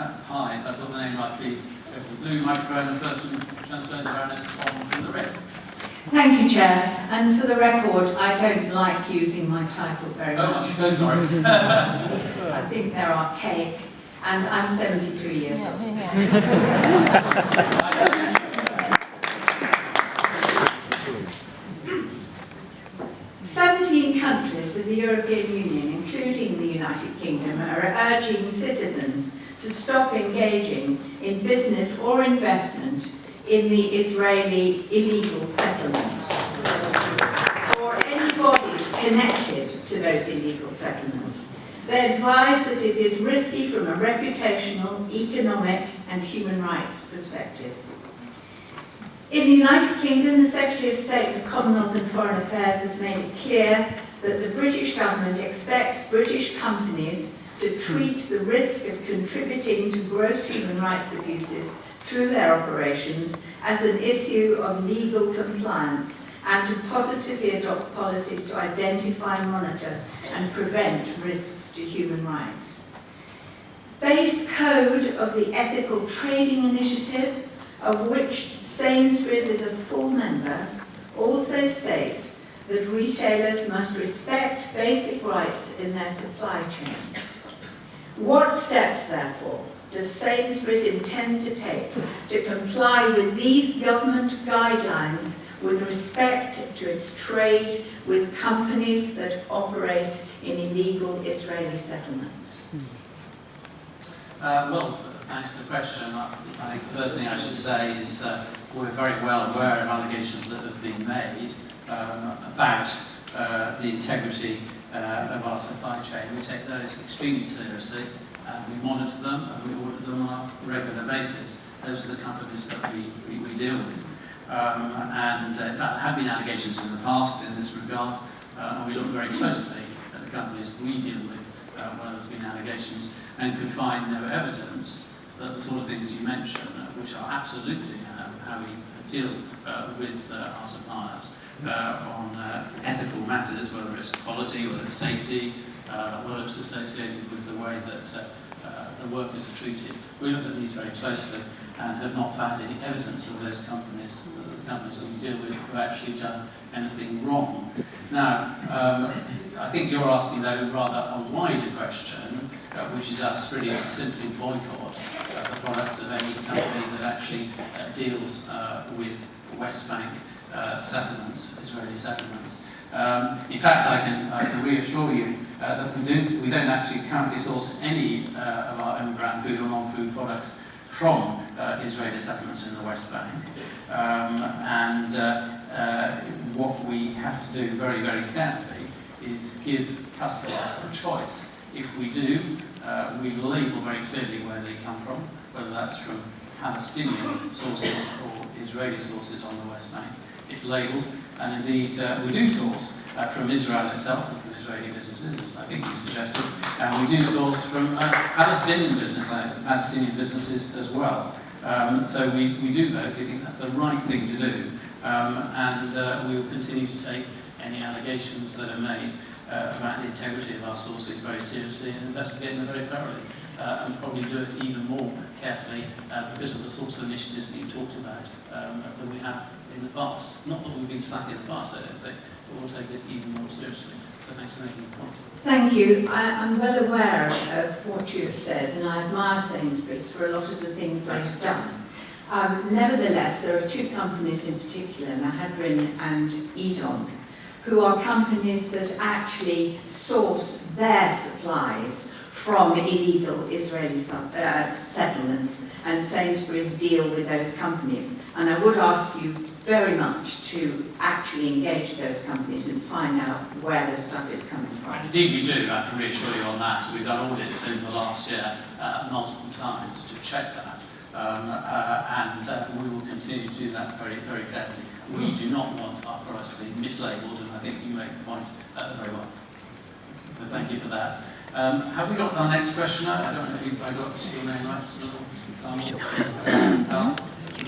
Hi, I've got the name right, please. Go for the blue microphone and first one transfer the Baroness on from the red. Thank you, Chair. And for the record, I don't like using my title very much. Oh, I'm so sorry. I think they're archaic, and I'm 73 years old. 17 countries of the European Union, including the United Kingdom, are urging citizens to stop engaging in business or investment in the Israeli illegal settlements, or any bodies connected to those illegal settlements. They advise that it is risky from a reputational, economic and human rights perspective. In the United Kingdom, the Secretary of State for Commonwealth and Foreign Affairs has made it clear that the British government expects British companies to treat the risk of contributing to gross human rights abuses through their operations as an issue of legal compliance and to positively adopt policies to identify, monitor and prevent risks to human rights. Base code of the Ethical Trading Initiative, of which Sainsbury's is a full member, also states that retailers must respect basic rights in their supply chain. What steps, therefore, does Sainsbury's intend to take to comply with these government guidelines with respect to its trade with companies that operate in illegal Israeli settlements? Well, thanks for the question. I think the first thing I should say is we're very well aware of allegations that have been made about the integrity of our supply chain. We take those extremely seriously. We monitor them and we audit them on a regular basis. Those are the companies that we deal with. In fact, there have been allegations in the past in this regard, and we look very closely at the companies we deal with where there's been allegations, and could find no evidence that the sort of things you mentioned, which are absolutely how we deal with our suppliers on ethical matters, whether it's quality, whether it's safety, whether it's associated with the way that the workers are treated. We look at these very closely and have not found any evidence of those companies, the companies that we deal with, have actually done anything wrong. Now, I think you're asking, though, rather a wider question, which is us really to simply boycott the products of any company that actually deals with West Bank settlements, Israeli settlements. In fact, I can reassure you that we don't actually currently source any of our own brand food or non-food products from Israeli settlements in the West Bank. What we have to do very, very carefully is give customers a choice. If we do, we label very clearly where they come from, whether that's from Palestinian sources or Israeli sources on the West Bank. It's labelled, and indeed we do source from Israel itself and from Israeli businesses, as I think you suggested, and we do source from Palestinian businesses as well. So we do both. We think that's the right thing to do, and we will continue to take any allegations that are made about the integrity of our sourcing very seriously and investigate them very thoroughly, and probably do it even more carefully because of the sorts of initiatives that you talked about that we have in the past. Not that we've been slack in the past, I don't think, but we'll take it even more seriously. So thanks for making the point. Thank you. I'm well aware of what you have said, and I admire Sainsbury's for a lot of the things they have done. Nevertheless, there are two companies in particular, Mahadrin and Edom, who are companies that actually source their supplies from illegal Israeli settlements, and Sainsbury's deal with those companies. And I would ask you very much to actually engage with those companies and find out where the stuff is coming from. Indeed we do, I can reassure you on that. We've done audits in the last year multiple times to check that. And we will continue to do that very, very carefully. We do not want our products to be mislabelled, and I think you make the point very well. So thank you for that. Have we got our next questioner? I don't know if I got your name right.